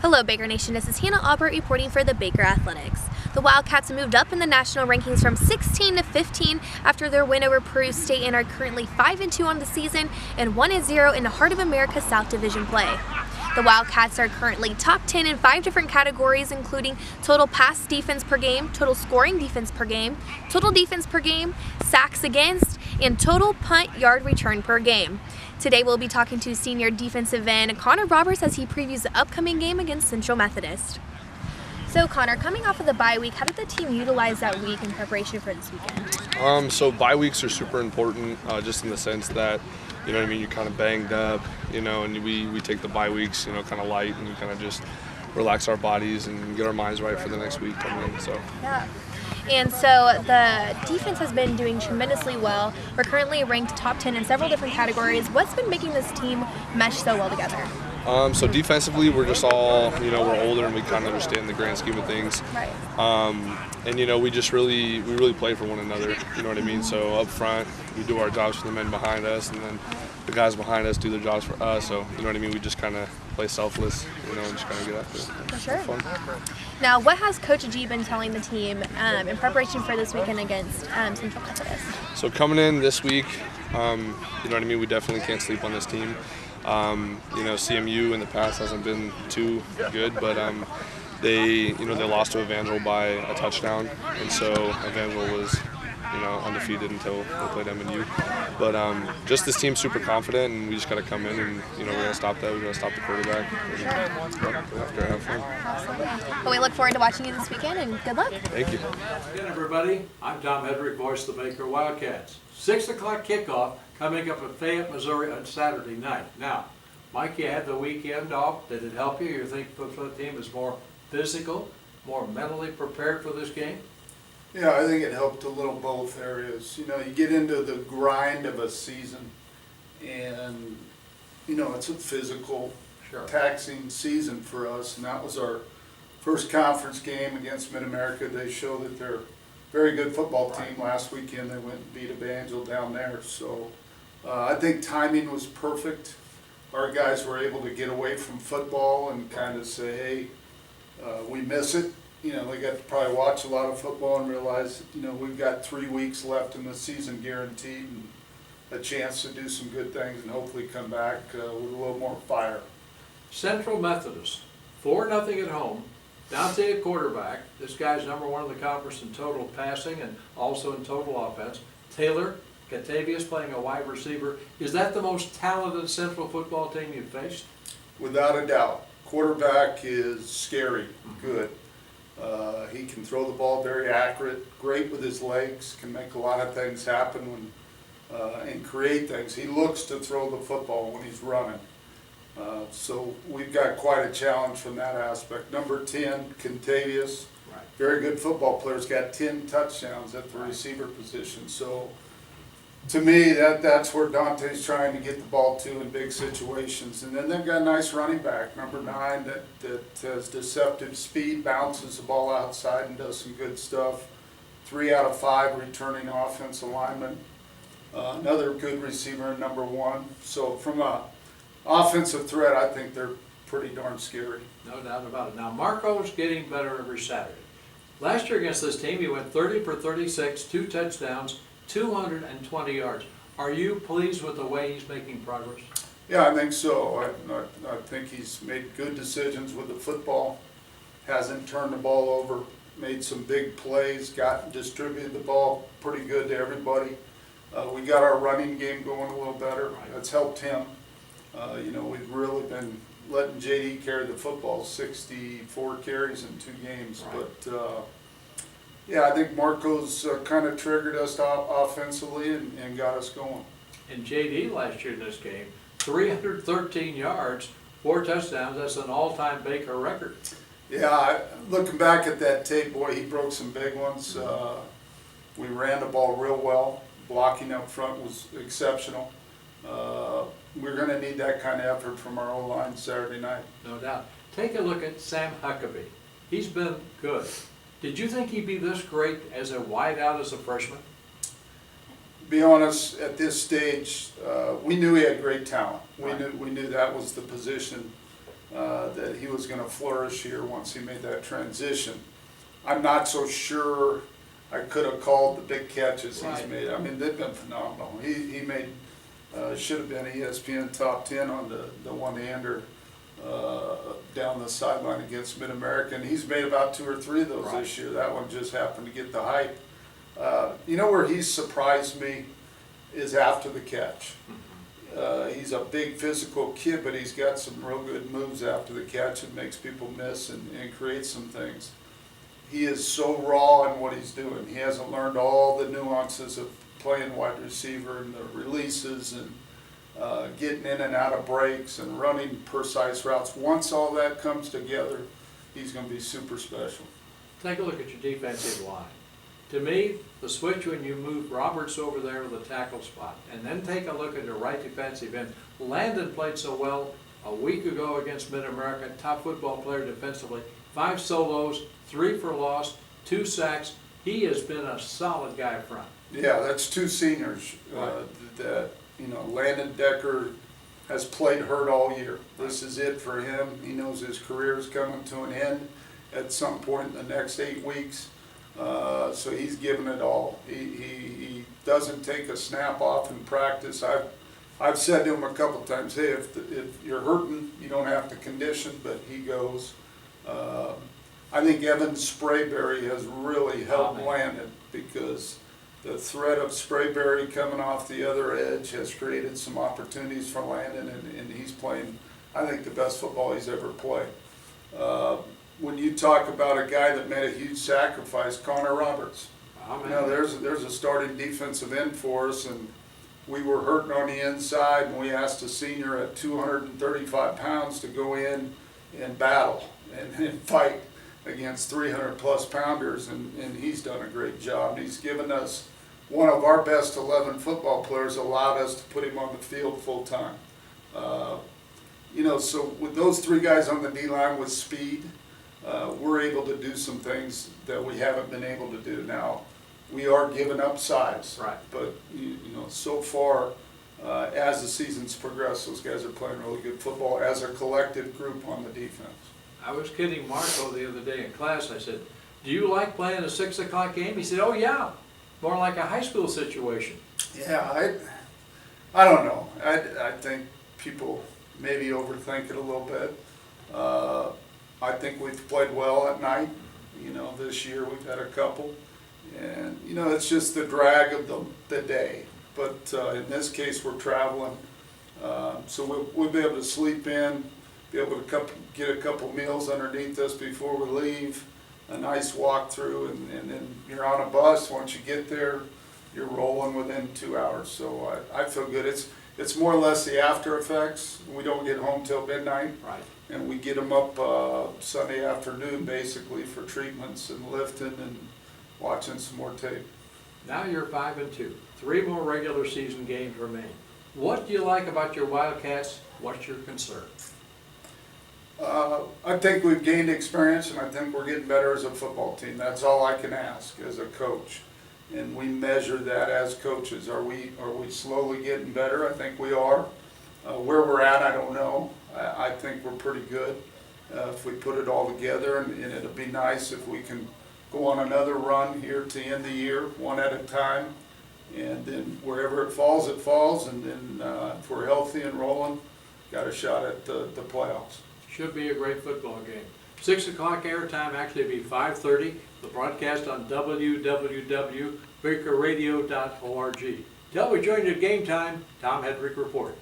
Hello Baker Nation, this is Hannah Albright reporting for the Baker Athletics. The Wildcats moved up in the national rankings from 16 to 15 after their win over Peru State and are currently 5-2 on the season and 1-0 in the Heart of America South Division play. The Wildcats are currently top 10 in 5 different categories, including total pass defense per game, total scoring defense per game, total defense per game, sacks against, and total punt yard return per game. Today we'll be talking to senior defensive end Connor Roberts as he previews the upcoming game against Central Methodist. So Connor, coming off of the bye week, how did the team utilize that week in preparation for this weekend? So bye weeks are super important, just in the sense that, you know what I mean, you're kind of banged up, you know, and we take the bye weeks, you know, kind of light, and we kind of just relax our bodies and get our minds right for the next week coming in. So. Yeah. And so the defense has been doing tremendously well. We're currently ranked top 10 in several different categories. What's been making this team mesh so well together? So defensively, we're just all, you know, we're older and we kind of understand the grand scheme of things. Right. And, you know, we really play for one another, you know what I mean? So up front, we do our jobs for the men behind us, and then the guys behind us do their jobs for us. So, you know what I mean? We just kind of play selfless, you know, and just kind of get after it. For sure. Now, what has Coach G been telling the team in preparation for this weekend against Central Methodist? So coming in this week, you know what I mean? We definitely can't sleep on this team. You know, CMU in the past hasn't been too good, but they lost to Evangel by a touchdown, and so Evangel was, you know, undefeated until they played MNU. But just this team's super confident, and we just got to come in and, you know, we're going to stop that. We're going to stop the quarterback and have fun. Absolutely. Well, we look forward to watching you this weekend, and good luck. Thank you. Again, everybody, I'm Tom Hedrick, voice of the Baker Wildcats. 6 o'clock kickoff coming up at Fayette, Missouri on Saturday night. Now, Mike, you had the weekend off. Did it help you? You think the football team is more physical, more mentally prepared for this game? Yeah, I think it helped a little both areas. You know, you get into the grind of a season, and, you know, it's a physical, taxing season for us, and that was our first conference game against Mid-America. They showed that they're a very good football team. Last weekend they went and beat Evangel down there, so I think timing was perfect. Our guys were able to get away from football and kind of say, hey, we miss it. You know, they got to probably watch a lot of football and realize, you know, we've got 3 weeks left in the season guaranteed, and a chance to do some good things and hopefully come back with a little more fire. Central Methodist, 4-0 at home. Dante at quarterback. This guy's #1 in the conference in total passing and also in total offense. Taylor Catavius playing a wide receiver. Is that the most talented Central football team you've faced? Without a doubt. Quarterback is scary, good. He can throw the ball very accurate, great with his legs, can make a lot of things happen and create things. He looks to throw the football when he's running. So we've got quite a challenge from that aspect. Number 10, Catavius, very good football player, has got 10 touchdowns at the receiver position. So to me, that's where Dante's trying to get the ball to in big situations. And then they've got a nice running back, number 9, that has deceptive speed, bounces the ball outside and does some good stuff. 3 out of 5 returning offensive linemen. Another good receiver, number 1. So from a offensive threat, I think they're pretty darn scary. No doubt about it. Now, Marco's getting better every Saturday. Last year against this team, he went 30 for 36, 2 touchdowns, 220 yards. Are you pleased with the way he's making progress? Yeah, I think so. I think he's made good decisions with the football, hasn't turned the ball over, made some big plays, distributed the ball pretty good to everybody. We got our running game going a little better. That's helped him. You know, we've really been letting JD carry the football, 64 carries in 2 games. But yeah, I think Marco's kind of triggered us offensively and got us going. And JD last year in this game, 313 yards, 4 touchdowns. That's an all-time Baker record. Yeah, looking back at that tape, boy, he broke some big ones. We ran the ball real well. Blocking up front was exceptional. We're going to need that kind of effort from our O-line Saturday night. No doubt. Take a look at Sam Huckabee. He's been good. Did you think he'd be this great as a wideout as a freshman? To be honest, at this stage, we knew he had great talent. We knew that was the position that he was going to flourish here once he made that transition. I'm not so sure I could have called the big catches he's made. I mean, they've been phenomenal. He made, should have been ESPN top 10 on the one-hander down the sideline against Mid-America, and he's made about 2 or 3 of those this year. That one just happened to get the hype. You know where he's surprised me is after the catch. He's a big physical kid, but he's got some real good moves after the catch and makes people miss and creates some things. He is so raw in what he's doing. He hasn't learned all the nuances of playing wide receiver and the releases and getting in and out of breaks and running precise routes. Once all that comes together, he's going to be super special. Take a look at your defensive line. To me, the switch when you move Roberts over there to the tackle spot, and then take a look at the right defensive end. Landon played so well a week ago against Mid-America, top football player defensively. 5 solos, 3 for loss, 2 sacks. He has been a solid guy up front. Yeah, that's 2 seniors that, you know, Landon Decker has played hurt all year. This is it for him. He knows his career is coming to an end at some point in the next 8 weeks. So he's given it all. He doesn't take a snap off in practice. I've said to him a couple times, hey, if you're hurting, you don't have to condition, but he goes. I think Evan Sprayberry has really helped Landon because the threat of Sprayberry coming off the other edge has created some opportunities for Landon, and he's playing, I think, the best football he's ever played. When you talk about a guy that made a huge sacrifice, Connor Roberts. You know, there's a starting defensive end for us, and we were hurting on the inside, and we asked a senior at 235 pounds to go in and battle and fight against 300-plus pounders, and he's done a great job. He's given us one of our best 11 football players, allowed us to put him on the field full time. You know, so with those 3 guys on the D-line with speed, we're able to do some things that we haven't been able to do. Now, we are giving up size, but you know, so far, as the season's progressed, those guys are playing really good football as a collective group on the defense. I was kidding Marco the other day in class. I said, do you like playing a 6 o'clock game? He said, oh yeah, more like a high school situation. Yeah, I don't know. I think people maybe overthink it a little bit. I think we've played well at night. You know, this year we've had a couple. And, you know, it's just the drag of the day. But in this case, we're traveling. So we'll be able to sleep in, be able to get a couple meals underneath us before we leave, a nice walk through, and then you're on a bus. Once you get there, you're rolling within 2 hours. So I feel good. It's more or less the after effects. We don't get home till midnight. And we get them up Sunday afternoon, basically, for treatments and lifting and watching some more tape. Now you're 5-2. 3 more regular season games remain. What do you like about your Wildcats? What's your concern? I think we've gained experience, and I think we're getting better as a football team. That's all I can ask as a coach. And we measure that as coaches. Are we slowly getting better? I think we are. Where we're at, I don't know. I think we're pretty good if we put it all together, and it'll be nice if we can go on another run here to end the year, one at a time, and then wherever it falls, and then if we're healthy and rolling, got a shot at the playoffs. Should be a great football game. 6 o'clock airtime, actually be 5:30. The broadcast on www.bakerradio.org. Till we join you at game time, Tom Hedrick reporting.